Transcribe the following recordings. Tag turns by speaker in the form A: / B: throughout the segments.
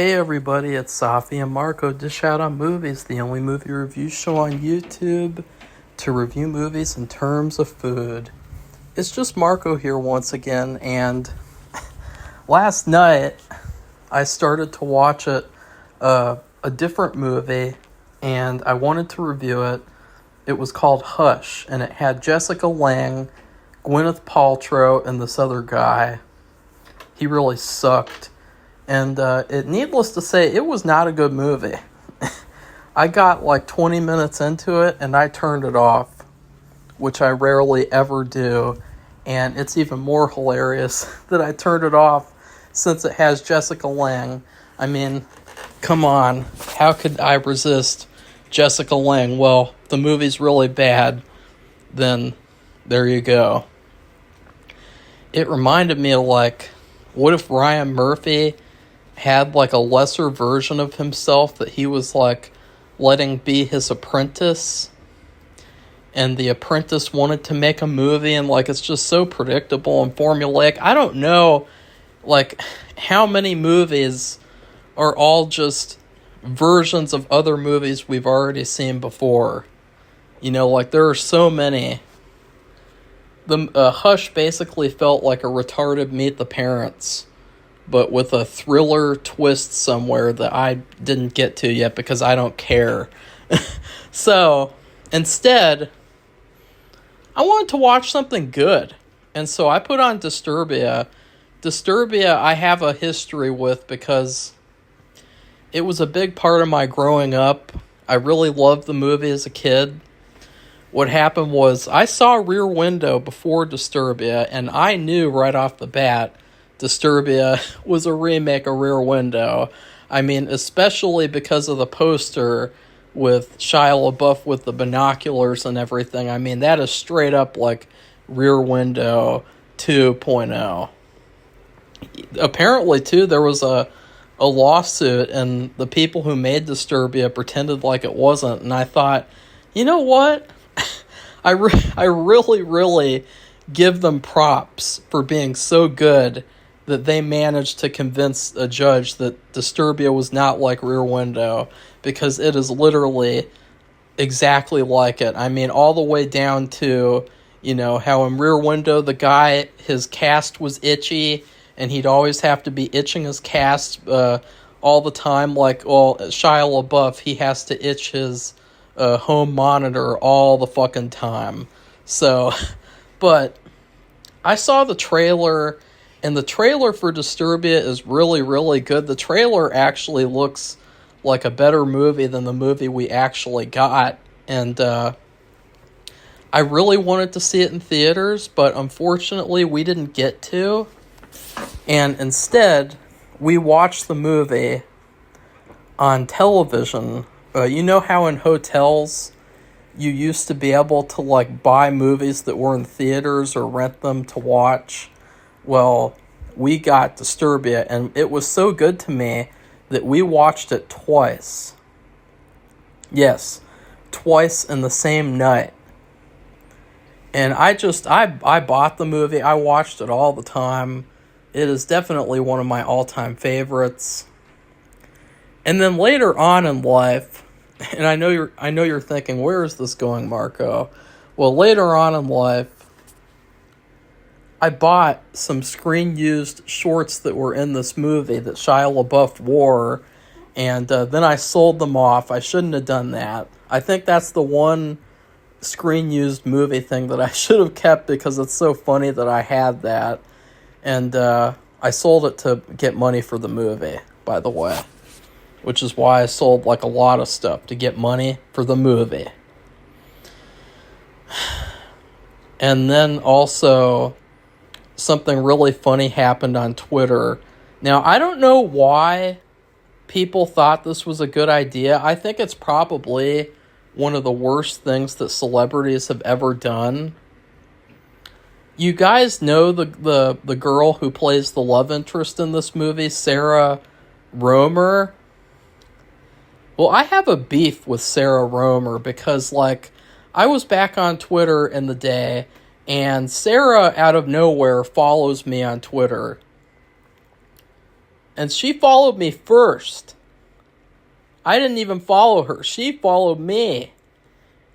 A: Hey everybody, it's Safi and Marco, Dish Out on Movies, the only movie review show on YouTube to review movies in terms of food. It's just Marco here once again, and last night I started to watch a different movie, and I wanted to review it. It was called Hush, and it had Jessica Lange, Gwyneth Paltrow, and this other guy. He really sucked. And needless to say, it was not a good movie. I got like 20 minutes into it and I turned it off, which I rarely ever do. And it's even more hilarious that I turned it off since it has Jessica Lange. I mean, come on. How could I resist Jessica Lange? Well, the movie's really bad. Then there you go. It reminded me of what if Ryan Murphy had a lesser version of himself that he was letting be his apprentice, and the apprentice wanted to make a movie, and it's just so predictable and formulaic. I don't know how many movies are all just versions of other movies we've already seen before. There are so many. The Hush basically felt like a retarded Meet the Parents, but with a thriller twist somewhere that I didn't get to yet because I don't care. So, instead, I wanted to watch something good. And so I put on Disturbia. Disturbia I have a history with because it was a big part of my growing up. I really loved the movie as a kid. What happened was I saw Rear Window before Disturbia, and I knew right off the bat Disturbia was a remake of Rear Window. I mean, especially because of the poster with Shia LaBeouf with the binoculars and everything. I mean, that is straight up Rear Window 2.0. Apparently, too, there was a lawsuit, and the people who made Disturbia pretended like it wasn't. And I thought, you know what? I really, really give them props for being so good that they managed to convince a judge that Disturbia was not like Rear Window, because it is literally exactly like it. I mean, all the way down to, how in Rear Window the guy, his cast was itchy, and he'd always have to be itching his cast all the time. Shia LaBeouf, he has to itch his home monitor all the fucking time. So, but I saw the trailer, and the trailer for Disturbia is really, really good. The trailer actually looks like a better movie than the movie we actually got. And I really wanted to see it in theaters, but unfortunately we didn't get to. And instead, we watched the movie on television. You know how in hotels you used to be able to buy movies that were in theaters or rent them to watch? Well, we got Disturbia, and it was so good to me that we watched it twice. Yes, twice in the same night. And I bought the movie. I watched it all the time. It is definitely one of my all-time favorites. And then later on in life, and I know you're thinking, where is this going, Marco? Well, later on in life, I bought some screen-used shorts that were in this movie that Shia LaBeouf wore, and then I sold them off. I shouldn't have done that. I think that's the one screen-used movie thing that I should have kept, because it's so funny that I had that. And I sold it to get money for the movie, by the way. Which is why I sold a lot of stuff, to get money for the movie. And then also, something really funny happened on Twitter. Now, I don't know why people thought this was a good idea. I think it's probably one of the worst things that celebrities have ever done. You guys know the girl who plays the love interest in this movie, Sarah Roemer? Well, I have a beef with Sarah Roemer because, I was back on Twitter in the day, and Sarah, out of nowhere, follows me on Twitter. And she followed me first. I didn't even follow her. She followed me.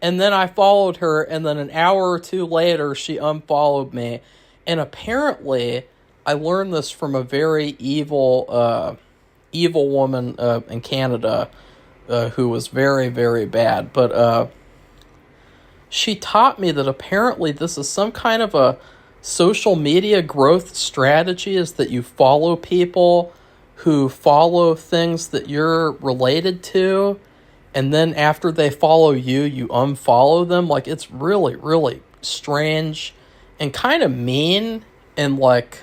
A: And then I followed her, and then an hour or two later, she unfollowed me. And apparently, I learned this from a very evil woman in Canada who was very, very bad. But she taught me that apparently this is some kind of a social media growth strategy, is that you follow people who follow things that you're related to, and then after they follow you, you unfollow them. Like, it's really, really strange and kind of mean, and like,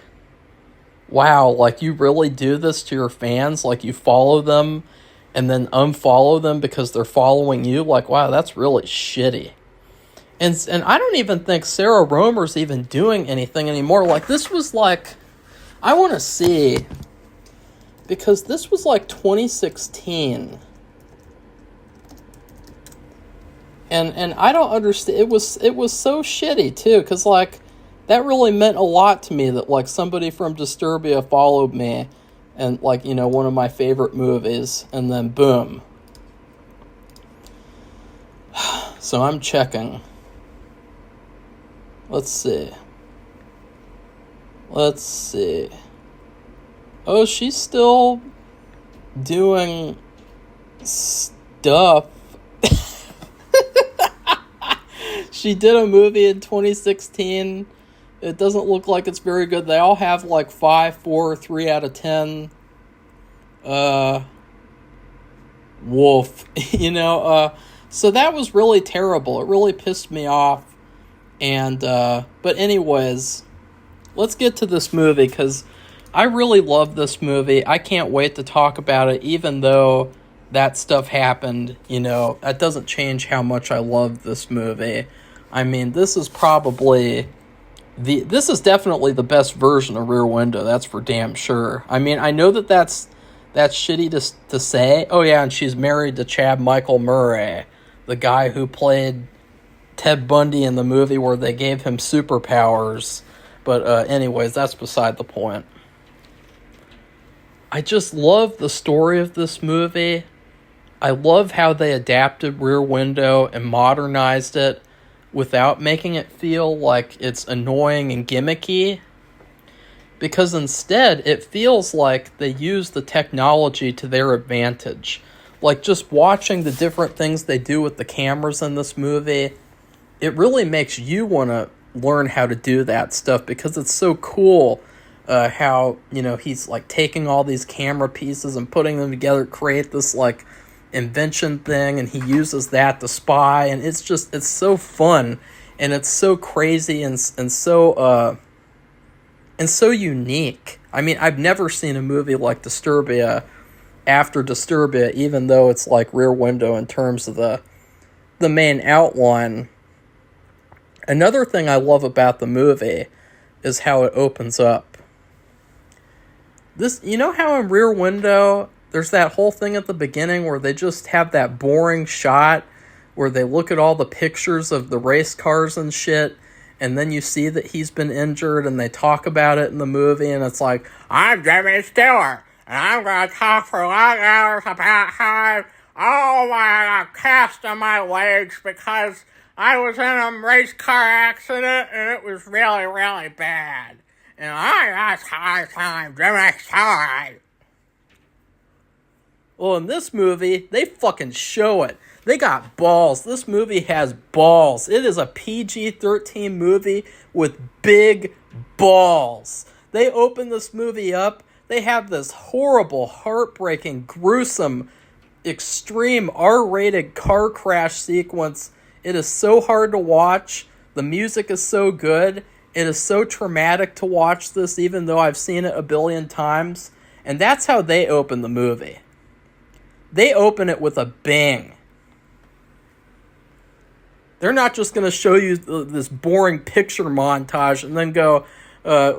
A: wow, like, you really do this to your fans? Like, you follow them and then unfollow them because they're following you? Like, wow, that's really shitty. And I don't even think Sarah Roemer's even doing anything anymore. Like, this was like, I want to see, because this was like 2016. And I don't understand. It was so shitty too, because like, that really meant a lot to me that like somebody from Disturbia followed me, and like, you know, one of my favorite movies, and then boom. So I'm checking. Let's see. Oh, she's still doing stuff. She did a movie in 2016. It doesn't look like it's very good. They all have like 5, 4, 3 out of 10. Wolf. You know, so that was really terrible. It really pissed me off. And, but anyways, let's get to this movie, because I really love this movie. I can't wait to talk about it, even though that stuff happened. You know, that doesn't change how much I love this movie. I mean, this is probably this is definitely the best version of Rear Window. That's for damn sure. I mean, I know that's shitty to say. Oh yeah, and she's married to Chad Michael Murray, the guy who played Ted Bundy in the movie where they gave him superpowers. But anyways, that's beside the point. I just love the story of this movie. I love how they adapted Rear Window and modernized it without making it feel like it's annoying and gimmicky. Because instead, it feels like they use the technology to their advantage. Like, just watching the different things they do with the cameras in this movie, it really makes you want to learn how to do that stuff, because it's so cool how, you know, he's like taking all these camera pieces and putting them together, create this like invention thing, and he uses that to spy, and it's so fun, and it's so crazy, and so unique. I mean, I've never seen a movie like Disturbia after Disturbia, even though it's like Rear Window in terms of the main outline. Another thing I love about the movie is how it opens up. This, you know how in Rear Window, there's that whole thing at the beginning where they just have that boring shot where they look at all the pictures of the race cars and shit, and then you see that he's been injured, and they talk about it in the movie, and it's like, I'm Jimmy Stewart, and I'm going to talk for long hours about how I got cast on my legs because I was in a race car accident, and it was really, really bad. And that's I'm Jimmy Stewart. Well, in this movie, they fucking show it. They got balls. This movie has balls. It is a PG-13 movie with big balls. They open this movie up. They have this horrible, heartbreaking, gruesome, extreme R-rated car crash sequence. It is so hard to watch. The music is so good. It is so traumatic to watch this, even though I've seen it a billion times. And that's how they open the movie. They open it with a bang. They're not just going to show you this boring picture montage and then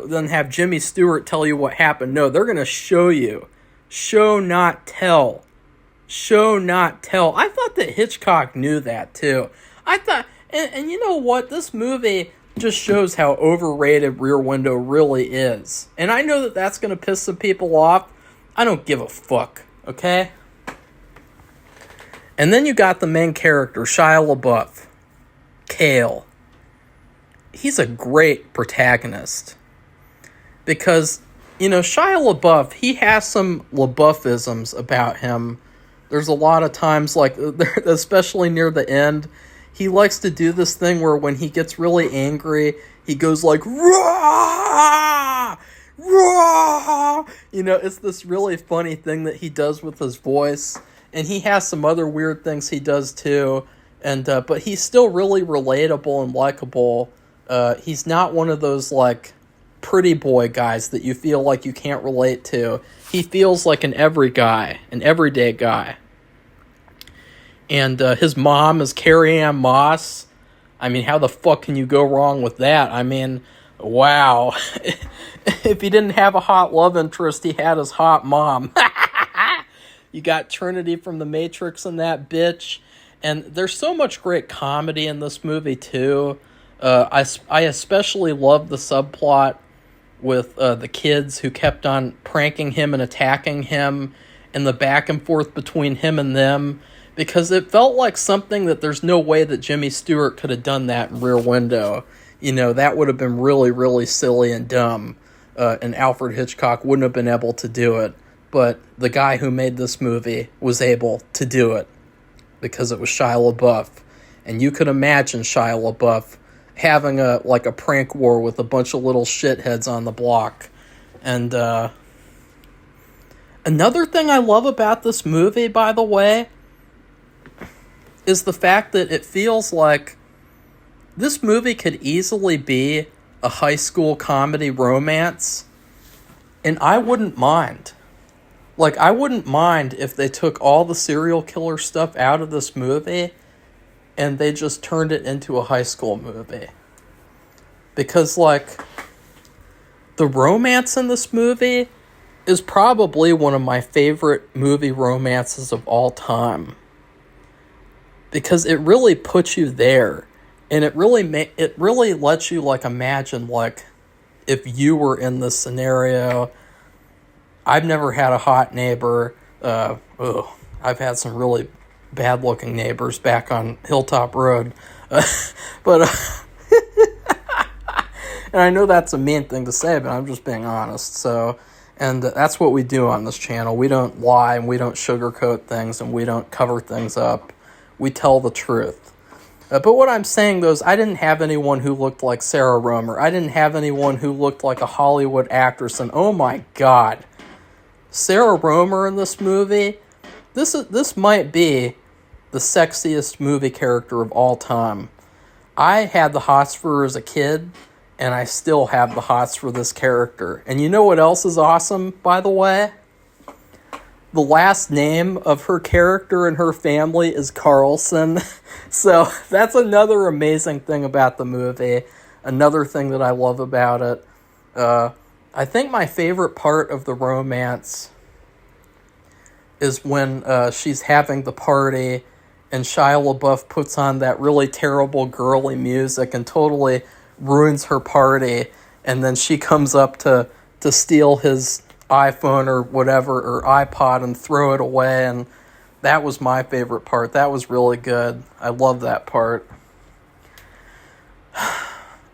A: then have Jimmy Stewart tell you what happened. No, they're going to show you. Show, not tell. Show, not tell. I thought that Hitchcock knew that, too. I thought, and you know what? This movie just shows how overrated Rear Window really is. And I know that that's going to piss some people off. I don't give a fuck, okay? And then you got the main character, Shia LaBeouf, Kale. He's a great protagonist. Because, Shia LaBeouf, he has some LaBeoufisms about him. There's a lot of times, like, especially near the end, he likes to do this thing where when he gets really angry, he goes like, "Rah! Rah!" It's this really funny thing that he does with his voice. And he has some other weird things he does too. And but he's still really relatable and likable. He's not one of those, like, pretty boy guys that you feel like you can't relate to. He feels like an everyday guy. And his mom is Carrie Ann Moss. I mean, how the fuck can you go wrong with that? I mean, wow. If he didn't have a hot love interest, he had his hot mom. You got Trinity from The Matrix and that bitch. And there's so much great comedy in this movie, too. I especially love the subplot with the kids who kept on pranking him and attacking him, and the back and forth between him and them, because it felt like something that there's no way that Jimmy Stewart could have done that in Rear Window. That would have been really, really silly and dumb, and Alfred Hitchcock wouldn't have been able to do it. But the guy who made this movie was able to do it because it was Shia LaBeouf. And you could imagine Shia LaBeouf having a prank war with a bunch of little shitheads on the block. And another thing I love about this movie, by the way, is the fact that it feels like this movie could easily be a high school comedy romance, and I wouldn't mind. Like, I wouldn't mind if they took all the serial killer stuff out of this movie and they just turned it into a high school movie. Because, like, the romance in this movie is probably one of my favorite movie romances of all time. Because it really puts you there. And it really lets you, like, imagine, like, if you were in this scenario. I've never had a hot neighbor. I've had some really bad-looking neighbors back on Hilltop Road. But and I know that's a mean thing to say, but I'm just being honest. So, and that's what we do on this channel. We don't lie, and we don't sugarcoat things, and we don't cover things up. We tell the truth. But what I'm saying, though, is I didn't have anyone who looked like Sarah Roemer. I didn't have anyone who looked like a Hollywood actress. And oh my God, Sarah Roemer in this movie, this might be the sexiest movie character of all time. I had the hots for her as a kid, and I still have the hots for this character. And you know what else is awesome, by the way? The last name of her character and her family is Carlson. So that's another amazing thing about the movie. Another thing that I love about it. I think my favorite part of the romance is when she's having the party and Shia LaBeouf puts on that really terrible girly music and totally ruins her party. And then she comes up to steal his iPhone or whatever, or iPod, and throw it away, and that was my favorite part. That was really good. I love that part.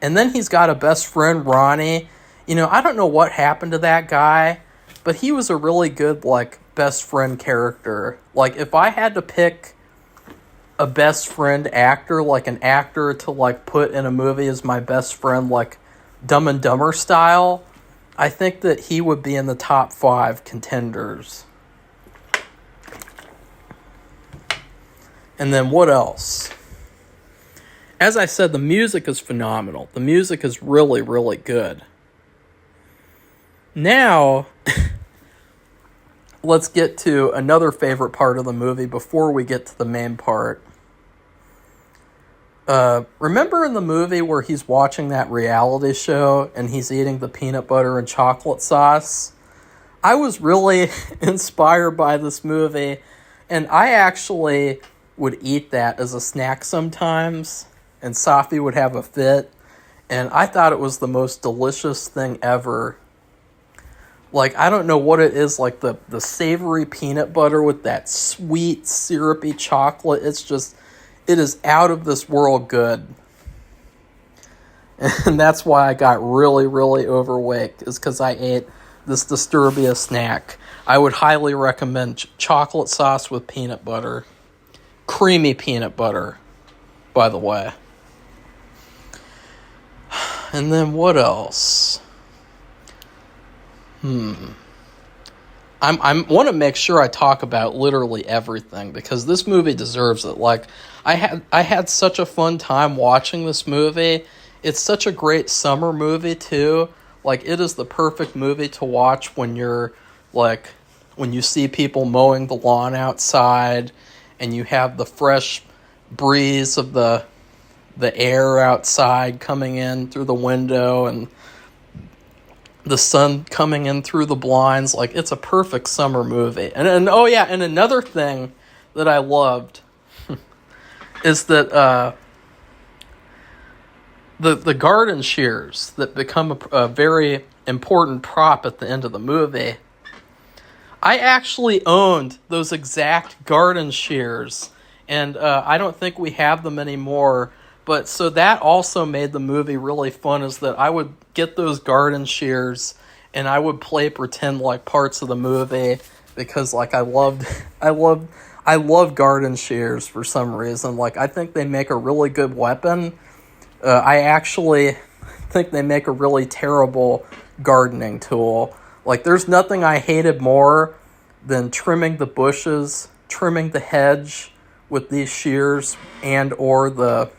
A: And then he's got a best friend, Ronnie. I don't know what happened to that guy, but he was a really good, like, best friend character. Like, if I had to pick a best friend actor, like an actor to, like, put in a movie as my best friend, like Dumb and Dumber style, I think that he would be in the top 5 contenders. And then what else? As I said, the music is phenomenal. The music is really, really good. Now, let's get to another favorite part of the movie before we get to the main part. Remember in the movie where he's watching that reality show and he's eating the peanut butter and chocolate sauce? I was really inspired by this movie, and I actually would eat that as a snack sometimes, and Safi would have a fit, and I thought it was the most delicious thing ever. Like, I don't know what it is, like the savory peanut butter with that sweet, syrupy chocolate. It's just, it is out of this world good. And that's why I got really, really overweight, is because I ate this Disturbia snack. I would highly recommend chocolate sauce with peanut butter. Creamy peanut butter, by the way. And then what else? I want to make sure I talk about literally everything, because this movie deserves it. Like, I had such a fun time watching this movie. It's such a great summer movie too. Like, it is the perfect movie to watch when you're like, when you see people mowing the lawn outside and you have the fresh breeze of the air outside coming in through the window and the sun coming in through the blinds. Like, it's a perfect summer movie. And oh yeah, and another thing that I loved is that the garden shears that become a very important prop at the end of the movie. I actually owned those exact garden shears, and I don't think we have them anymore. But so that also made the movie really fun, is that I would get those garden shears and I would play pretend like parts of the movie, because like I love garden shears for some reason. Like, I think they make a really good weapon. I actually think they make a really terrible gardening tool. Like, there's nothing I hated more than trimming the bushes, trimming the hedge with these shears, and or the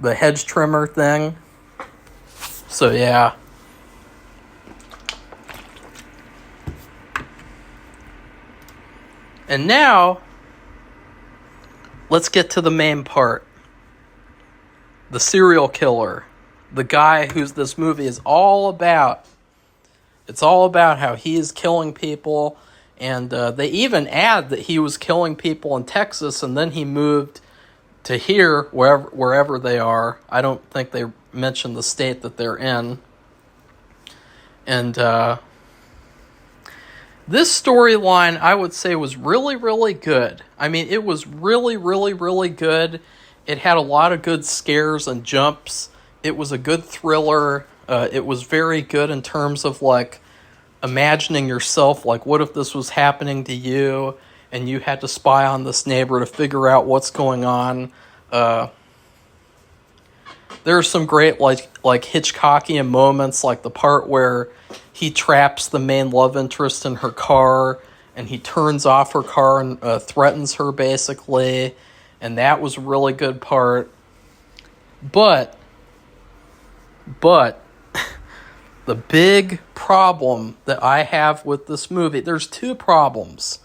A: hedge trimmer thing. So yeah. And now, let's get to the main part. The serial killer. The guy who's this movie is all about. It's all about how he is killing people. And they even add that he was killing people in Texas, and then he moved to here, wherever they are. I don't think they mentioned the state that they're in. And this storyline, I would say, was really, really good. I mean, it was really, really, really good. It had a lot of good scares and jumps. It was a good thriller. It was very good in terms of, like, imagining yourself, like, what if this was happening to you and you had to spy on this neighbor to figure out what's going on. There are some great, like Hitchcockian moments, like the part where he traps the main love interest in her car, and he turns off her car and threatens her, basically. And that was a really good part. But the big problem that I have with this movie, there's two problems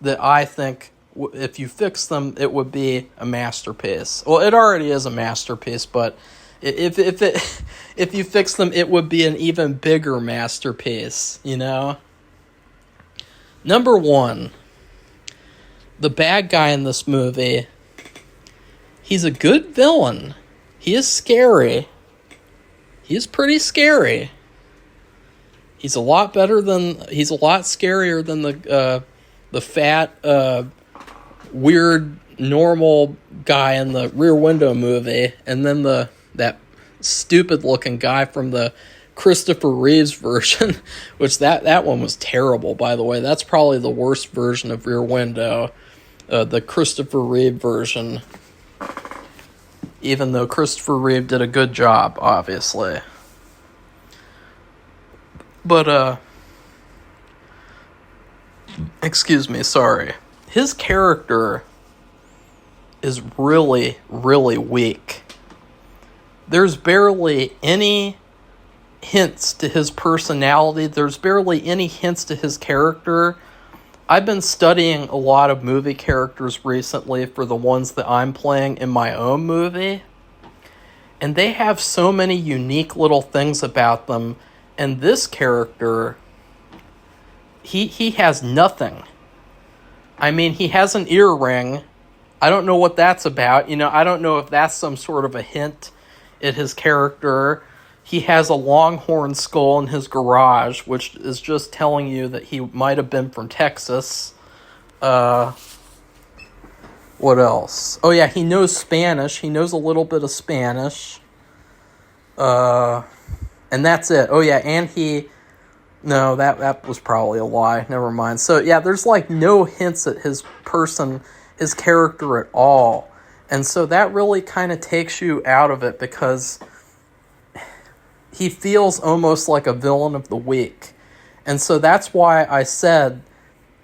A: that I think, if you fix them, it would be a masterpiece. Well, it already is a masterpiece, but if you fix them, it would be an even bigger masterpiece, you know? Number one, the bad guy in this movie, he's a good villain. He is scary. He is pretty scary. He's a lot scarier than the fat, weird, normal guy in the Rear Window movie, and then that stupid-looking guy from the Christopher Reeves version, which that one was terrible, by the way. That's probably the worst version of Rear Window, the Christopher Reeve version, even though Christopher Reeve did a good job, obviously. But, excuse me, sorry. His character is really, really weak. There's barely any hints to his personality. There's barely any hints to his character. I've been studying a lot of movie characters recently for the ones that I'm playing in my own movie. And they have so many unique little things about them. And this character, he has nothing. I mean, he has an earring. I don't know what that's about. You know, I don't know if that's some sort of a hint at his character. he has a longhorn skull in his garage, which is just telling you that he might have been from Texas. What else? Oh yeah, he knows Spanish. He knows a little bit of Spanish. And that's it. Oh yeah, and no, that was probably a lie. Never mind. So yeah, there's like no hints at his character at all. And so that really kind of takes you out of it because he feels almost like a villain of the week. And so that's why I said,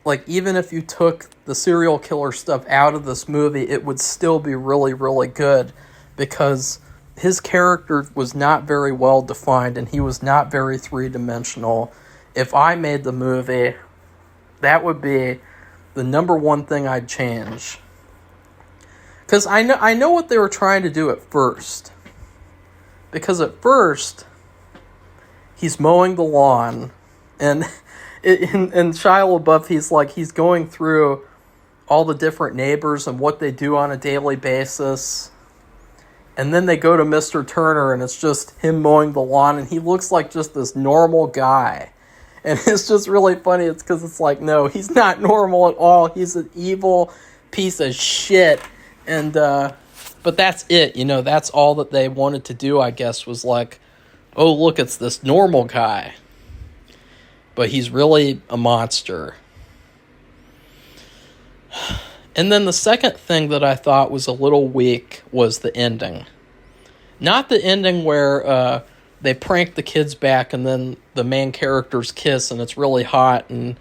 A: like, even if you took the serial killer stuff out of this movie, it would still be really, really good because his character was not very well defined and he was not very three-dimensional. If I made the movie, that would be the number one thing I'd change. Because I know what they were trying to do at first. Because at first, he's mowing the lawn, and in Shia LaBeouf, he's going through all the different neighbors and what they do on a daily basis. And then they go to Mr. Turner, and it's just him mowing the lawn, and he looks like just this normal guy. And it's just really funny. It's because it's like, no, he's not normal at all. He's an evil piece of shit. And, but that's it. That's all that they wanted to do, I guess, was like, oh, look, it's this normal guy. But he's really a monster. And then the second thing that I thought was a little weak was the ending. Not the ending where they prank the kids back and then the main characters kiss and it's really hot and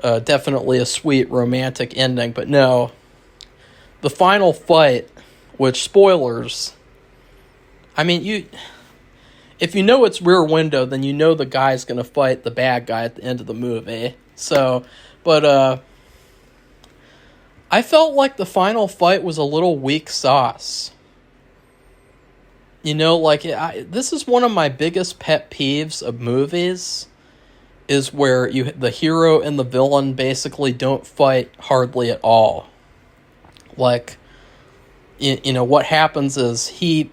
A: definitely a sweet romantic ending. But no, the final fight, which, spoilers, I mean, if you know it's Rear Window, then you know the guy's going to fight the bad guy at the end of the movie. So, but I felt like the final fight was a little weak sauce. This is one of my biggest pet peeves of movies, is where the hero and the villain basically don't fight hardly at all. Like, what happens is he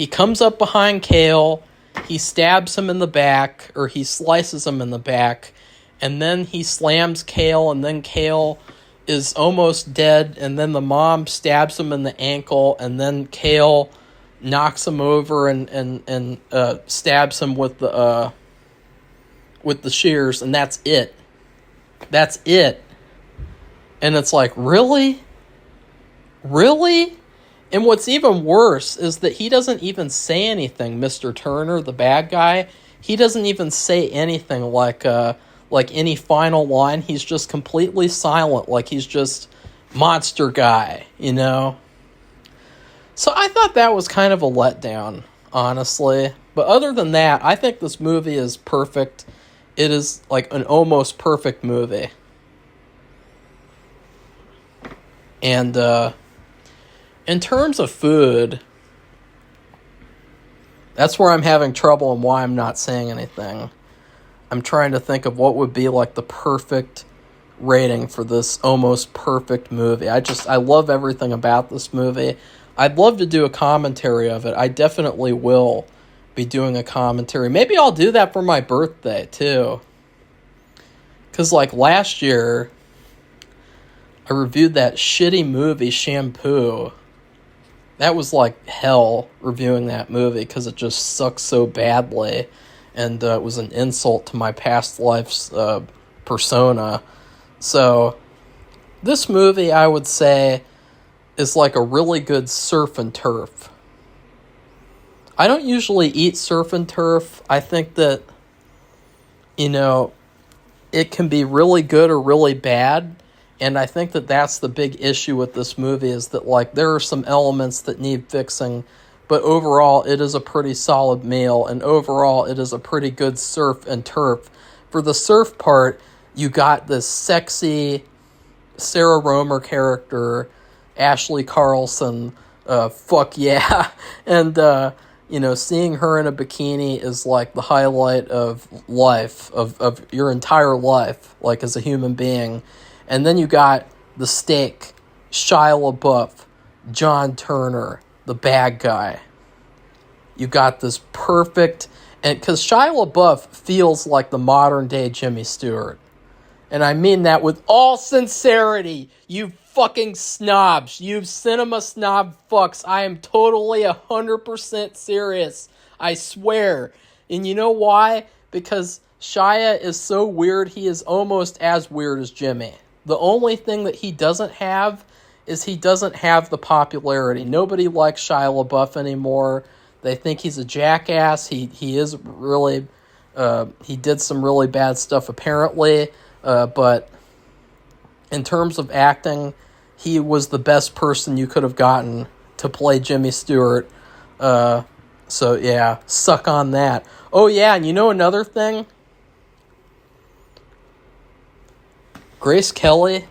A: comes up behind Kale, he stabs him in the back, or he slices him in the back, and then he slams Kale, and then Kale is almost dead, and then the mom stabs him in the ankle, and then Kale knocks him over and stabs him with the shears, and that's it. That's it. And it's like, really? Really? And what's even worse is that he doesn't even say anything, Mr. Turner, the bad guy. He doesn't even say anything like any final line. He's just completely silent, like he's just monster guy, So I thought that was kind of a letdown, honestly. But other than that, I think this movie is perfect. It is like an almost perfect movie. And in terms of food, that's where I'm having trouble and why I'm not saying anything. I'm trying to think of what would be like the perfect rating for this almost perfect movie. I love everything about this movie. I'd love to do a commentary of it. I definitely will be doing a commentary. Maybe I'll do that for my birthday too. Because like last year, I reviewed that shitty movie Shampoo. That was like hell reviewing that movie because it just sucks so badly. And it was an insult to my past life's persona. So, this movie, I would say, is like a really good surf and turf. I don't usually eat surf and turf. I think that, it can be really good or really bad. And I think that that's the big issue with this movie, is that, like, there are some elements that need fixing. But overall, it is a pretty solid meal, and overall, it is a pretty good surf and turf. For the surf part, you got this sexy Sarah Roemer character, Ashley Carlson, fuck yeah. And, seeing her in a bikini is like the highlight of life, of your entire life, like as a human being. And then you got the steak, Shia LaBeouf, John Turner, the bad guy. You got this perfect, and because Shia LaBeouf feels like the modern day Jimmy Stewart. And I mean that with all sincerity, you fucking snobs, you cinema snob fucks. I am totally 100% serious. I swear. And you know why? Because Shia is so weird, he is almost as weird as Jimmy. The only thing that he doesn't have is he doesn't have the popularity. Nobody likes Shia LaBeouf anymore. They think he's a jackass. He is really, he did some really bad stuff apparently. But in terms of acting, he was the best person you could have gotten to play Jimmy Stewart. So yeah, suck on that. Oh yeah, and you know another thing? Grace Kelly.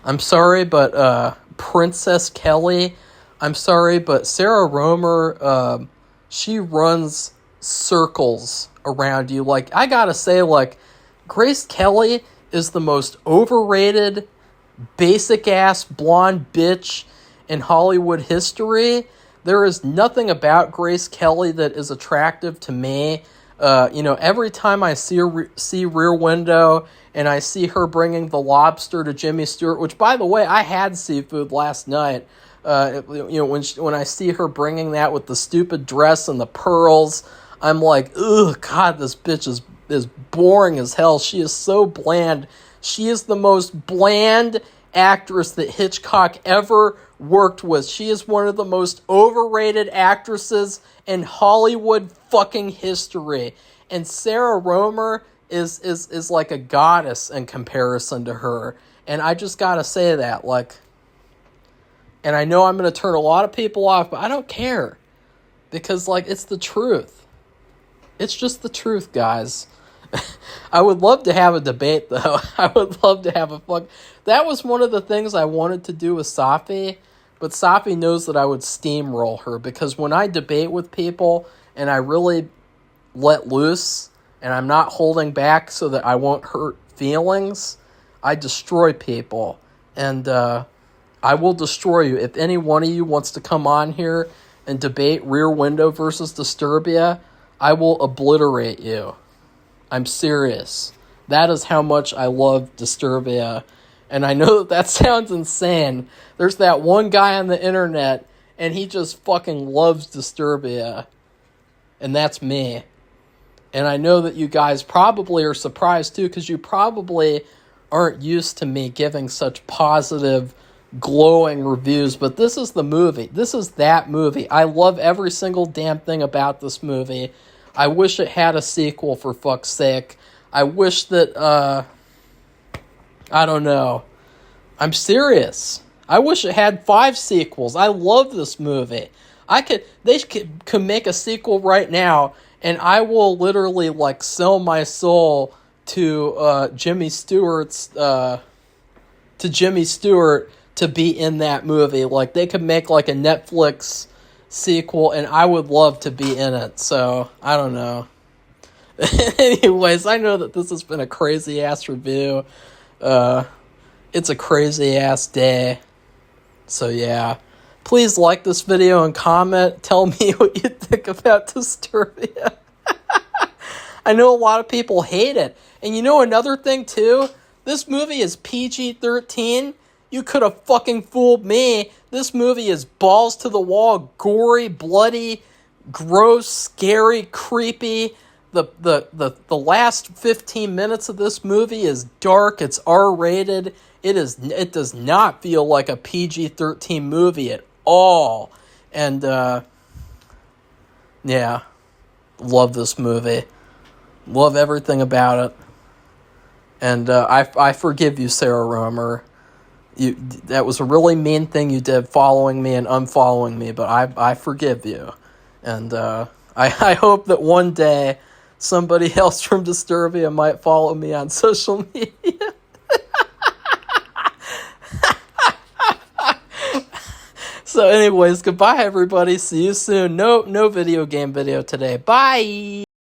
A: I'm sorry, but Princess Kelly. I'm sorry, but Sarah Roemer, she runs circles around you. Like, I gotta say, like, Grace Kelly is the most overrated, basic-ass blonde bitch in Hollywood history. There is nothing about Grace Kelly that is attractive to me. Every time I see Rear Window and I see her bringing the lobster to Jimmy Stewart, which, by the way, I had seafood last night. When I see her bringing that with the stupid dress and the pearls, I'm like, ugh, God, this bitch is boring as hell. She is so bland. She is the most bland actress that Hitchcock ever worked with. She is one of the most overrated actresses in Hollywood fucking history. And Sarah Roemer is like a goddess in comparison to her. And I just gotta say that, like, and I know I'm gonna turn a lot of people off, but I don't care. Because, like, it's the truth. It's just the truth, guys. I would love to have a debate, though. I would love to have a fuck. That was one of the things I wanted to do with Safi, but Safi knows that I would steamroll her, because when I debate with people and I really let loose and I'm not holding back so that I won't hurt feelings, I destroy people. And I will destroy you. If any one of you wants to come on here and debate Rear Window versus Disturbia, I will obliterate you. I'm serious. That is how much I love Disturbia. And I know that sounds insane. There's that one guy on the internet, and he just fucking loves Disturbia. And that's me. And I know that you guys probably are surprised too, because you probably aren't used to me giving such positive, glowing reviews. But this is the movie. This is that movie. I love every single damn thing about this movie. I wish it had a sequel, for fuck's sake. I wish that, I don't know. I'm serious. I wish it had 5 sequels. I love this movie. They could make a sequel right now, and I will literally, like, sell my soul to Jimmy Stewart to be in that movie. Like, they could make, like, a Netflix sequel, and I would love to be in it. So I don't know. Anyways, I know that this has been a crazy ass review. It's a crazy ass day. So yeah, please like this video and comment. Tell me what you think about Disturbia. I know a lot of people hate it. And you know another thing too? This movie is PG-13. You could have fucking fooled me. This movie is balls to the wall, gory, bloody, gross, scary, creepy. The last 15 minutes of this movie is dark. It's R-rated. It does not feel like a PG-13 movie at all. And yeah, love this movie. Love everything about it. And I forgive you, Sarah Roemer. That was a really mean thing you did, following me and unfollowing me, but I forgive you. And I hope that one day somebody else from Disturbia might follow me on social media. So anyways, goodbye everybody. See you soon. No video game video today. Bye!